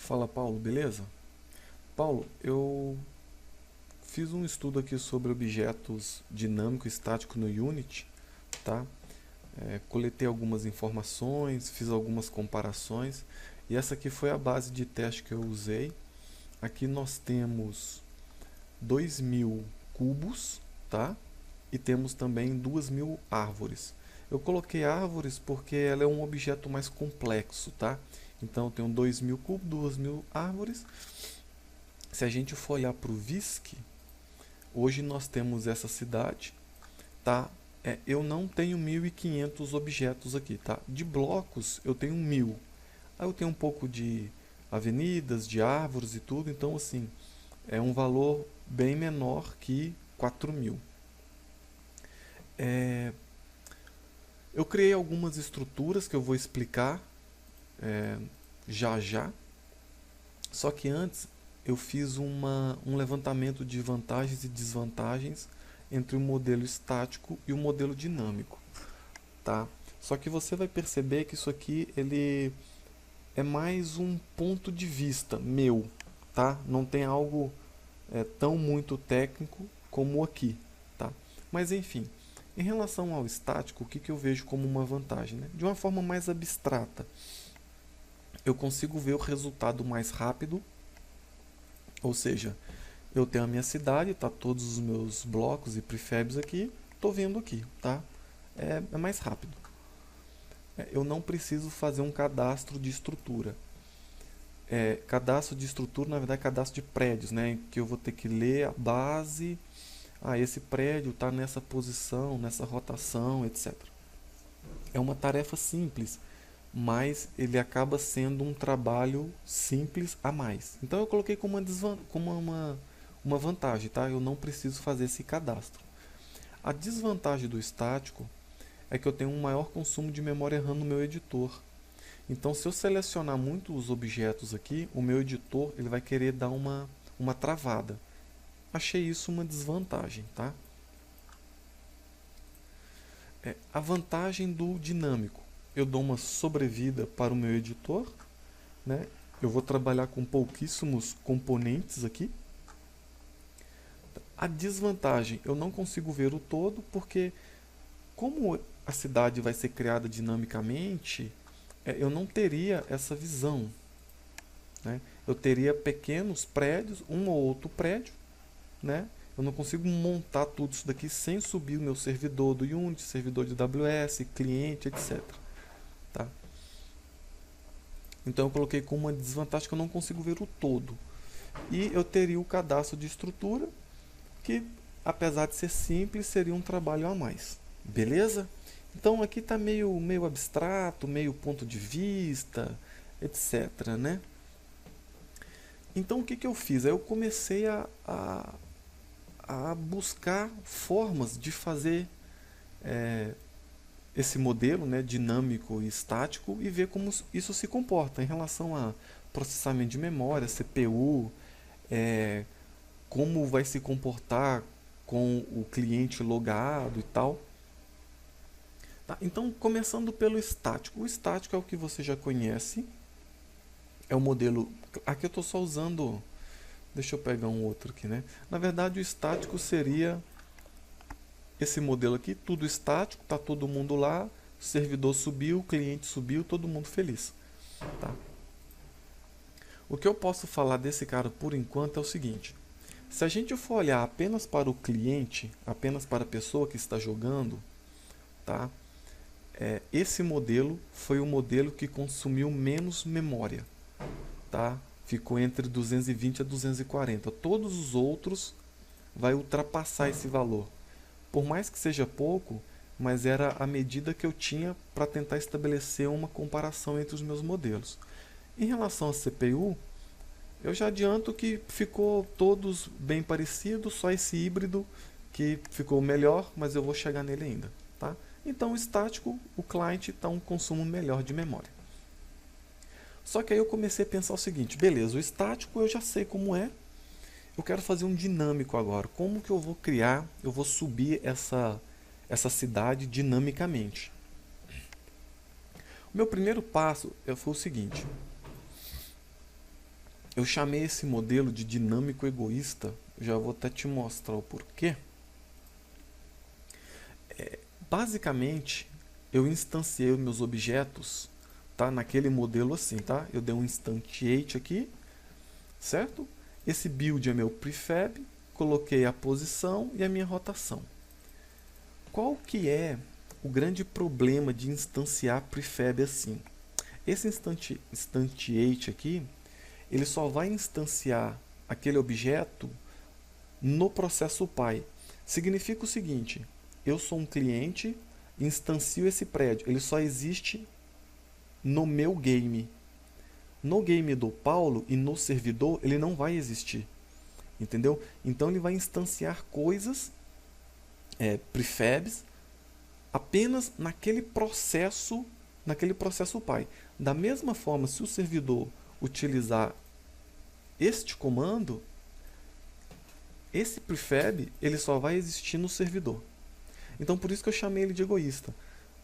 Fala, Paulo, beleza? Paulo, eu fiz um estudo aqui sobre objetos dinâmico e estático no Unity, tá? Coletei algumas informações, fiz algumas comparações e essa aqui foi a base de teste que eu usei. Aqui nós temos 2.000 cubos, tá? E temos também 2.000 árvores. Eu coloquei árvores porque ela é um objeto mais complexo, tá? Então eu tenho 2.000 cubos, 2.000 árvores. Se a gente for olhar para o VISC, hoje nós temos essa cidade, tá? Eu não tenho 1.500 objetos aqui, tá? De blocos eu tenho 1.000. Aí eu tenho um pouco de avenidas, de árvores e tudo, então assim, é um valor bem menor que 4.000. Eu criei algumas estruturas que eu vou explicar é, já já, só que antes eu fiz um levantamento de vantagens e desvantagens entre o modelo estático e o modelo dinâmico, tá? Só que você vai perceber que isso aqui ele é mais um ponto de vista meu, tá? Não tem algo tão muito técnico como aqui, tá? Mas enfim, em relação ao estático, o que eu vejo como uma vantagem, né? De uma forma mais abstrata, eu consigo ver o resultado mais rápido, ou seja, eu tenho a minha cidade, tá todos os meus blocos e prefabs aqui, tô vendo aqui, tá? É mais rápido. Eu não preciso fazer um cadastro de estrutura. Cadastro de estrutura, na verdade, é cadastro de prédios, né? Que eu vou ter que ler a base. Esse prédio está nessa posição, nessa rotação, etc. É uma tarefa simples, mas ele acaba sendo um trabalho simples a mais. Então eu coloquei como uma vantagem, tá? Eu não preciso fazer esse cadastro. A desvantagem do estático é que eu tenho um maior consumo de memória RAM no meu editor. Então, se eu selecionar muitos objetos aqui, o meu editor ele vai querer dar uma travada. Achei isso uma desvantagem, tá? A vantagem do dinâmico. Eu dou uma sobrevida para o meu editor, né? Eu vou trabalhar com pouquíssimos componentes aqui. A desvantagem, eu não consigo ver o todo, porque como a cidade vai ser criada dinamicamente, eu não teria essa visão, né? Eu teria pequenos prédios, um ou outro prédio, né? Eu não consigo montar tudo isso daqui sem subir o meu servidor do Unity, servidor de AWS, cliente, etc. Tá? Então eu coloquei como uma desvantagem que eu não consigo ver o todo. E eu teria o cadastro de estrutura, que apesar de ser simples, seria um trabalho a mais. Beleza? Então aqui está meio abstrato, meio ponto de vista, etc. Né? Então o que eu fiz? Aí eu comecei a buscar formas de fazer esse modelo, né, dinâmico e estático, e ver como isso se comporta em relação a processamento de memória, CPU, como vai se comportar com o cliente logado e tal. Tá? Então, começando pelo estático. O estático é o que você já conhece. É o modelo... Aqui eu estou só usando... Deixa eu pegar um outro aqui, né? Na verdade, o estático seria esse modelo aqui, tudo estático, tá todo mundo lá, o servidor subiu, o cliente subiu, todo mundo feliz. Tá? O que eu posso falar desse cara por enquanto é o seguinte: se a gente for olhar apenas para o cliente, apenas para a pessoa que está jogando, tá? Esse modelo foi o modelo que consumiu menos memória, tá? Ficou entre 220 a 240. Todos os outros vai ultrapassar esse valor. Por mais que seja pouco, mas era a medida que eu tinha para tentar estabelecer uma comparação entre os meus modelos. Em relação à CPU, eu já adianto que ficou todos bem parecidos, só esse híbrido que ficou melhor, mas eu vou chegar nele ainda. Tá? Então o estático, o client está um consumo melhor de memória. Só que aí eu comecei a pensar o seguinte: beleza, o estático eu já sei como é, eu quero fazer um dinâmico agora. Como que eu vou criar, eu vou subir essa cidade dinamicamente? O meu primeiro passo foi o seguinte: Eu chamei esse modelo de dinâmico egoísta, já vou até te mostrar o porquê. Basicamente, eu instanciei os meus objetos, tá, naquele modelo assim, tá? Eu dei um instantiate aqui, certo? Esse build é meu prefab, coloquei a posição e a minha rotação. Qual que é o grande problema de instanciar prefab assim? Esse instantiate aqui, ele só vai instanciar aquele objeto no processo pai. Significa o seguinte: eu sou um cliente, instancio esse prédio, ele só existe no meu game. No game do Paulo e no servidor ele não vai existir, entendeu? Então ele vai instanciar coisas, prefabs, apenas naquele processo pai. Da mesma forma, se o servidor utilizar este comando, esse prefab ele só vai existir no servidor. Então por isso que eu chamei ele de egoísta.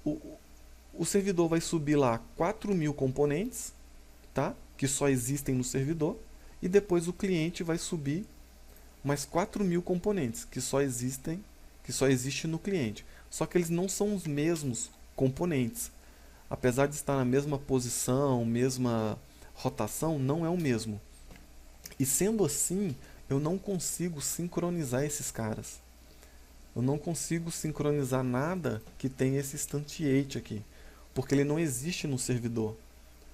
O servidor vai subir lá 4.000 componentes, tá? Que só existem no servidor, e depois o cliente vai subir mais 4.000 componentes que só existem no cliente. Só que eles não são os mesmos componentes. Apesar de estar na mesma posição, mesma rotação, não é o mesmo. E sendo assim, eu não consigo sincronizar esses caras. Eu não consigo sincronizar nada que tenha esse instantiate aqui, porque ele não existe no servidor,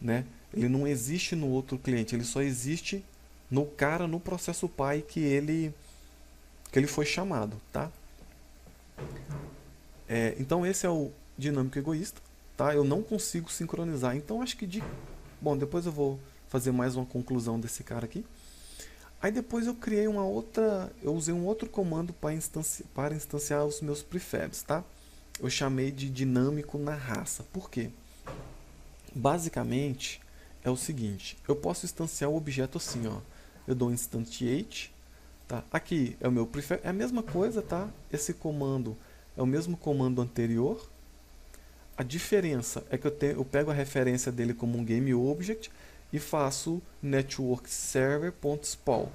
né? Ele não existe no outro cliente, ele só existe no cara, no processo pai que ele foi chamado, tá? Então esse é o dinâmico egoísta, tá? Eu não consigo sincronizar. Então acho que bom, depois eu vou fazer mais uma conclusão desse cara aqui. Aí depois eu criei eu usei um outro comando para instanciar os meus prefabs, tá? Eu chamei de dinâmico na raça. Por quê? Basicamente é o seguinte: eu posso instanciar o objeto assim, ó. Eu dou um instantiate, tá? Aqui é o meu prefab, é a mesma coisa, tá? Esse comando é o mesmo comando anterior. A diferença é que eu pego a referência dele como um GameObject e faço networkserver.spawn.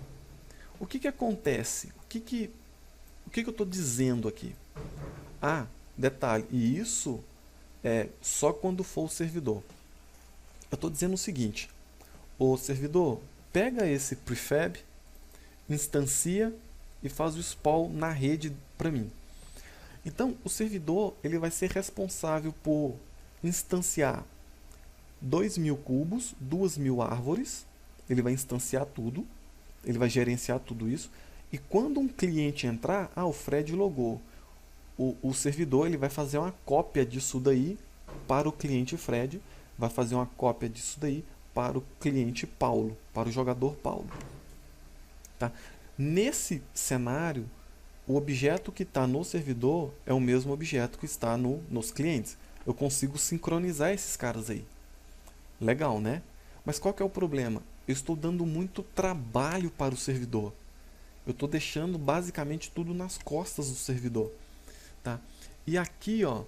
O que acontece? O que eu estou dizendo aqui? Ah, detalhe, e isso é só quando for o servidor. Eu estou dizendo o seguinte: o servidor pega esse prefab, instancia e faz o spawn na rede para mim. Então, o servidor ele vai ser responsável por instanciar 2.000 cubos, 2.000 árvores, ele vai instanciar tudo, ele vai gerenciar tudo isso, e quando um cliente entrar, o Fred logou, o servidor ele vai fazer uma cópia disso daí para o cliente Fred, vai fazer uma cópia disso daí para o cliente Paulo, para o jogador Paulo. Tá? Nesse cenário, o objeto que está no servidor é o mesmo objeto que está nos clientes. Eu consigo sincronizar esses caras aí. Legal, né? Mas qual que é o problema? Eu estou dando muito trabalho para o servidor. Eu estou deixando basicamente tudo nas costas do servidor. Tá? E aqui, ó,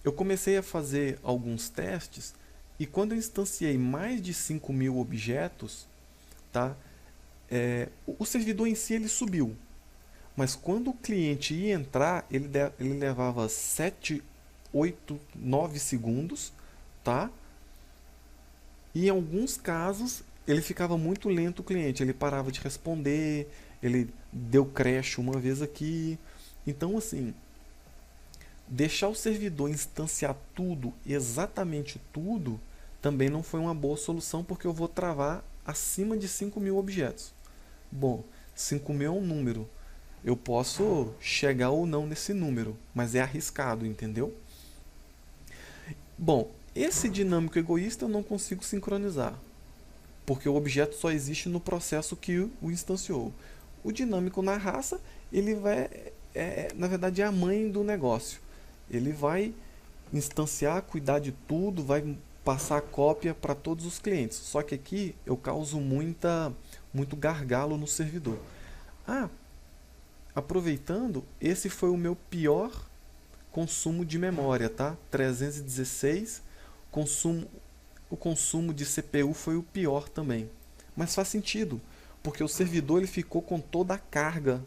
eu comecei a fazer alguns testes e quando eu instanciei mais de 5.000 objetos, tá? O servidor em si ele subiu. Mas quando o cliente ia entrar, ele levava 7, 8, 9 segundos, tá? E em alguns casos ele ficava muito lento o cliente, ele parava de responder, ele deu crash uma vez aqui. Então assim, deixar o servidor instanciar tudo, exatamente tudo, também não foi uma boa solução, porque eu vou travar acima de 5.000 objetos. Bom, 5.000 é um número, eu posso chegar ou não nesse número, mas é arriscado, entendeu? Bom, esse dinâmico egoísta eu não consigo sincronizar, porque o objeto só existe no processo que o instanciou. O dinâmico na raça, ele vai, na verdade é a mãe do negócio. Ele vai instanciar, cuidar de tudo, vai passar a cópia para todos os clientes. Só que aqui eu causo muito gargalo no servidor. Aproveitando, esse foi o meu pior consumo de memória, tá? 316, consumo o consumo de CPU foi o pior também. Mas faz sentido, porque o servidor ele ficou com toda a carga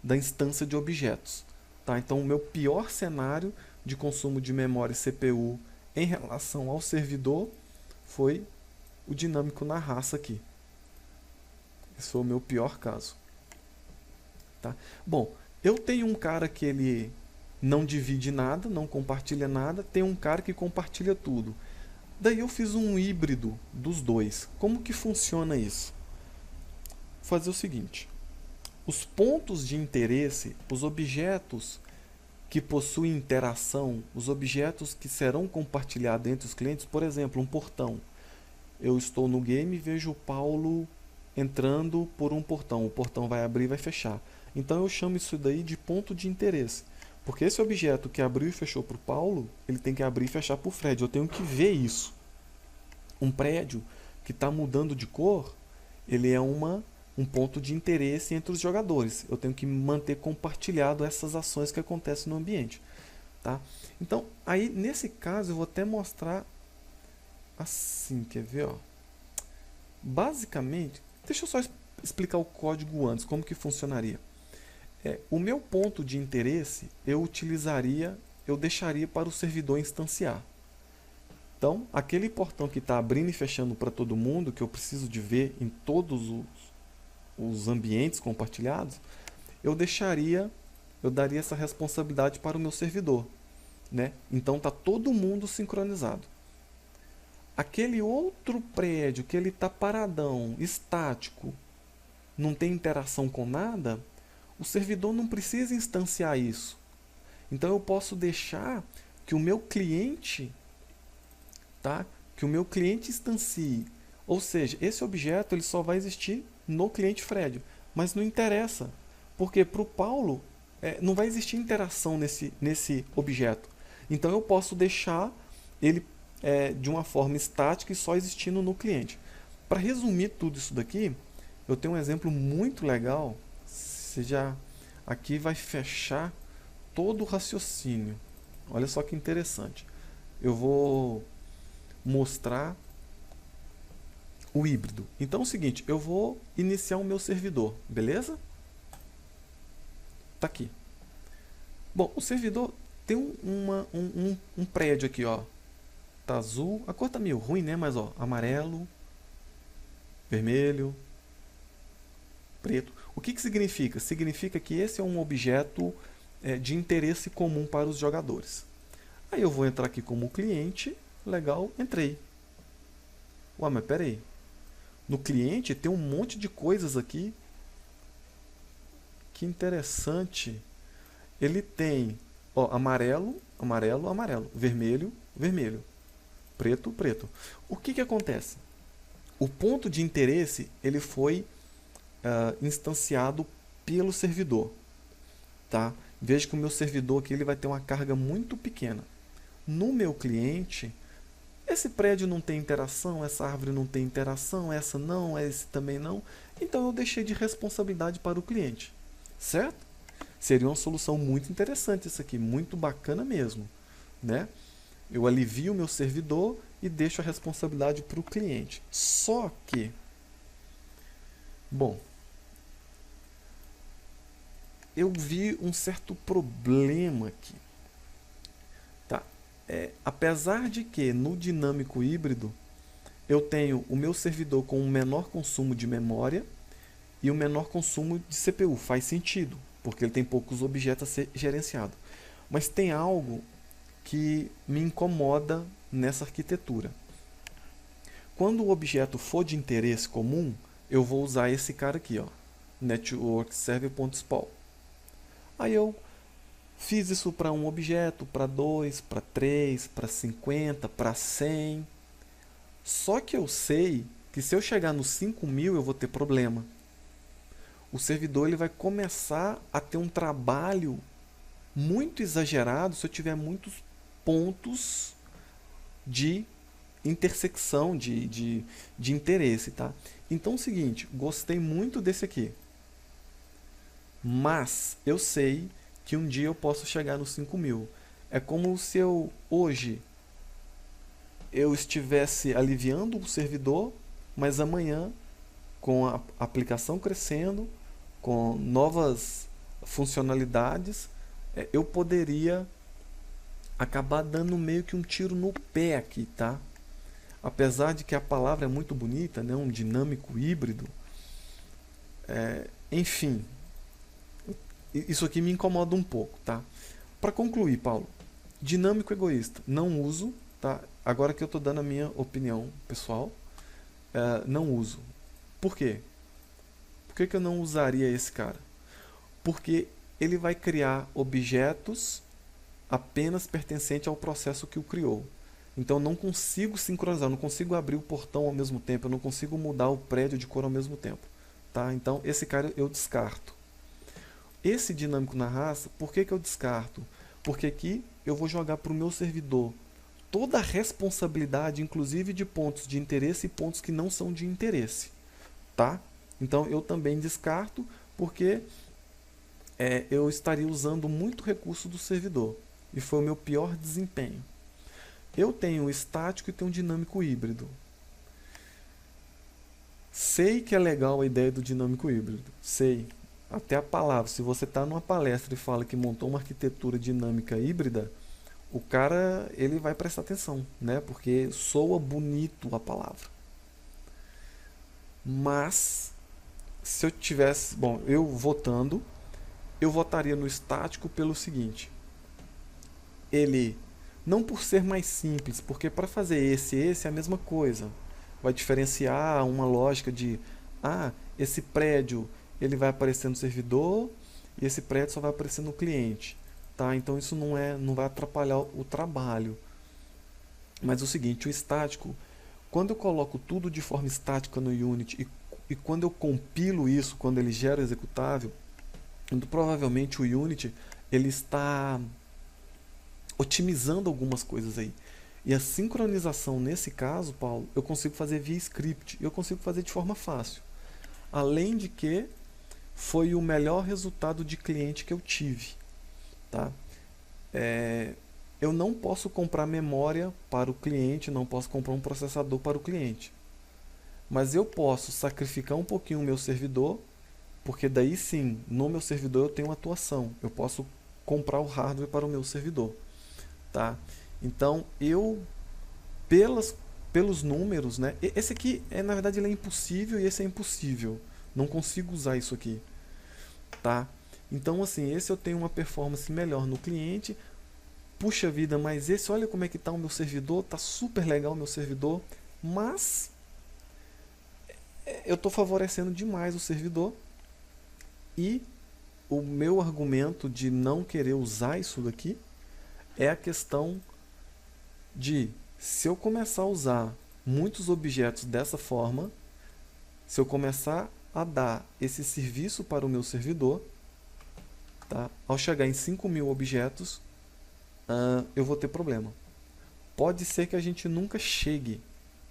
da instância de objetos. Tá? Então, o meu pior cenário de consumo de memória e CPU em relação ao servidor foi o dinâmico na raça aqui. Esse foi o meu pior caso. Tá? Bom, eu tenho um cara que ele não divide nada, não compartilha nada, tem um cara que compartilha tudo. Daí eu fiz um híbrido dos dois. Como que funciona isso? Vou fazer o seguinte: os pontos de interesse, os objetos que possuem interação, os objetos que serão compartilhados entre os clientes, por exemplo, um portão. Eu estou no game e vejo o Paulo entrando por um portão. O portão vai abrir e vai fechar. Então eu chamo isso daí de ponto de interesse. Porque esse objeto que abriu e fechou para o Paulo, ele tem que abrir e fechar para o Fred. Eu tenho que ver isso. Um prédio que está mudando de cor, ele é um ponto de interesse entre os jogadores. Eu tenho que manter compartilhado essas ações que acontecem no ambiente. Tá? Então, aí nesse caso eu vou até mostrar assim, quer ver? Ó? Basicamente, deixa eu só explicar o código antes, como que funcionaria. O meu ponto de interesse eu deixaria para o servidor instanciar. Então, aquele portão que está abrindo e fechando para todo mundo, que eu preciso de ver em todos os ambientes compartilhados, eu daria essa responsabilidade para o meu servidor. Né? Então, está todo mundo sincronizado. Aquele outro prédio que ele está paradão, estático, não tem interação com nada, o servidor não precisa instanciar isso. Então eu posso deixar que o meu cliente, tá? Que o meu cliente instancie. Ou seja, esse objeto ele só vai existir no cliente Fred. Mas não interessa, porque para o Paulo não vai existir interação nesse objeto. Então eu posso deixar ele de uma forma estática e só existindo no cliente. Para resumir tudo isso daqui, eu tenho um exemplo muito legal. Você já aqui vai fechar todo o raciocínio. Olha só que interessante. Eu vou mostrar o híbrido. Então é o seguinte, eu vou iniciar o meu servidor, beleza? Tá aqui. Bom, o servidor tem um prédio aqui, ó. Tá azul, a cor tá meio ruim, né? Mas ó, amarelo, vermelho, preto. O que significa? Significa que esse é um objeto de interesse comum para os jogadores. Aí eu vou entrar aqui como cliente, legal, entrei. Ué, mas peraí. No cliente tem um monte de coisas aqui. Que interessante. Ele tem amarelo, amarelo, amarelo, vermelho, vermelho, preto, preto. O que acontece? O ponto de interesse ele foi instanciado pelo servidor. Tá? Veja que o meu servidor aqui ele vai ter uma carga muito pequena. No meu cliente, esse prédio não tem interação, essa árvore não tem interação, essa não, esse também não. Então eu deixei de responsabilidade para o cliente. Certo? Seria uma solução muito interessante isso aqui, muito bacana mesmo. Né? Eu alivio o meu servidor e deixo a responsabilidade para o cliente. Só que, bom, eu vi um certo problema aqui. Tá? Apesar de que no dinâmico híbrido eu tenho o meu servidor com um menor consumo de memória e o menor consumo de CPU. Faz sentido, porque ele tem poucos objetos a ser gerenciado. Mas tem algo que me incomoda nessa arquitetura. Quando o objeto for de interesse comum, eu vou usar esse cara aqui, ó, network server.spawn. Aí eu fiz isso para um objeto, para 2, para 3, para 50, para 100. Só que eu sei que se eu chegar nos 5.000 eu vou ter problema. O servidor ele vai começar a ter um trabalho muito exagerado se eu tiver muitos pontos de intersecção, de interesse. Tá? Então é o seguinte, gostei muito desse aqui. Mas eu sei que um dia eu posso chegar nos 5.000. É como se eu hoje eu estivesse aliviando o servidor, mas amanhã, com a aplicação crescendo, com novas funcionalidades, eu poderia acabar dando meio que um tiro no pé aqui, tá? Apesar de que a palavra é muito bonita, né? Um dinâmico híbrido. Enfim, isso aqui me incomoda um pouco, tá? Para concluir, Paulo, dinâmico egoísta, não uso, tá? Agora que eu estou dando a minha opinião pessoal, não uso. Por quê? Por que eu não usaria esse cara? Porque ele vai criar objetos apenas pertencentes ao processo que o criou. Então eu não consigo sincronizar, eu não consigo abrir o portão ao mesmo tempo, eu não consigo mudar o prédio de cor ao mesmo tempo. Tá? Então esse cara eu descarto. Esse dinâmico na raça, por que eu descarto? Porque aqui eu vou jogar para o meu servidor toda a responsabilidade, inclusive de pontos de interesse e pontos que não são de interesse. Tá? Então eu também descarto, porque eu estaria usando muito recurso do servidor. E foi o meu pior desempenho. Eu tenho estático e tenho um dinâmico híbrido. Sei que é legal a ideia do dinâmico híbrido. Sei. Até a palavra. Se você está numa palestra e fala que montou uma arquitetura dinâmica híbrida, o cara ele vai prestar atenção, né? Porque soa bonito a palavra. Mas se eu tivesse, bom, eu votando, eu votaria no estático pelo seguinte: ele, não por ser mais simples, porque para fazer esse é a mesma coisa. Vai diferenciar uma lógica de, esse prédio ele vai aparecer no servidor e esse prédio só vai aparecer no cliente. Tá? Então isso não vai atrapalhar o trabalho. Mas é o seguinte, o estático, quando eu coloco tudo de forma estática no Unity e quando eu compilo isso, quando ele gera o executável, então, provavelmente o Unity ele está otimizando algumas coisas aí. E a sincronização nesse caso, Paulo, eu consigo fazer via script. Eu consigo fazer de forma fácil. Além de que foi o melhor resultado de cliente que eu tive. Tá? Eu não posso comprar memória para o cliente, não posso comprar um processador para o cliente. Mas eu posso sacrificar um pouquinho o meu servidor, porque daí sim, no meu servidor eu tenho uma atuação. Eu posso comprar o hardware para o meu servidor. Tá? Então, pelos números, né? Esse aqui, na verdade, ele é impossível e esse é impossível. Não consigo usar isso aqui. Tá? Então, assim, esse eu tenho uma performance melhor no cliente. Puxa vida, mas esse, olha como é que está o meu servidor. Tá super legal o meu servidor. Mas, eu estou favorecendo demais o servidor. E o meu argumento de não querer usar isso daqui é a questão de, se eu começar a usar muitos objetos dessa forma, se eu começar a dar esse serviço para o meu servidor, tá? Ao chegar em 5.000 objetos, eu vou ter problema. Pode ser que a gente nunca chegue,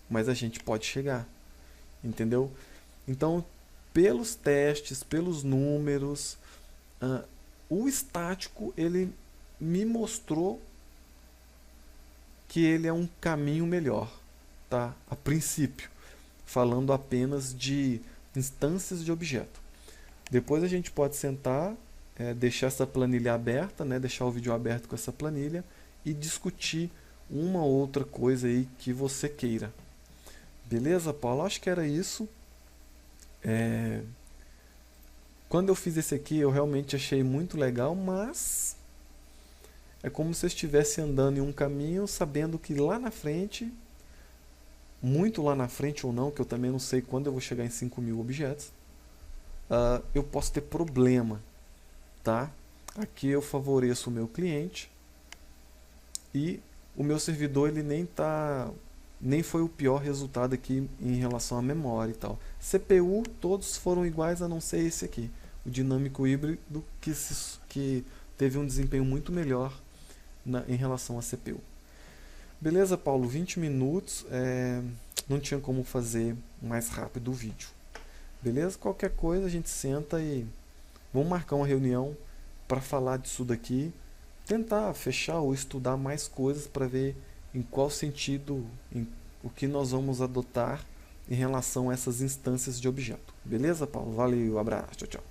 mas a gente pode chegar. Entendeu? Então, pelos testes, pelos números, o estático ele me mostrou que ele é um caminho melhor, tá? A princípio, falando apenas de instâncias de objeto. Depois a gente pode sentar, deixar essa planilha aberta, né? Deixar o vídeo aberto com essa planilha e discutir uma outra coisa aí que você queira. Beleza, Paulo? Acho que era isso. Quando eu fiz esse aqui, eu realmente achei muito legal, mas é como se eu estivesse andando em um caminho sabendo que lá na frente, muito lá na frente ou não, que eu também não sei quando eu vou chegar em 5.000 objetos, eu posso ter problema. Tá? Aqui eu favoreço o meu cliente e o meu servidor ele nem foi o pior resultado aqui em relação à memória e tal. CPU, todos foram iguais a não ser esse aqui, o dinâmico híbrido, que teve um desempenho muito melhor em relação à CPU. Beleza, Paulo? 20 minutos, não tinha como fazer mais rápido o vídeo. Beleza? Qualquer coisa a gente senta e vamos marcar uma reunião para falar disso daqui, tentar fechar ou estudar mais coisas para ver em qual sentido, o que nós vamos adotar em relação a essas instâncias de objeto. Beleza, Paulo? Valeu, abraço, tchau, tchau.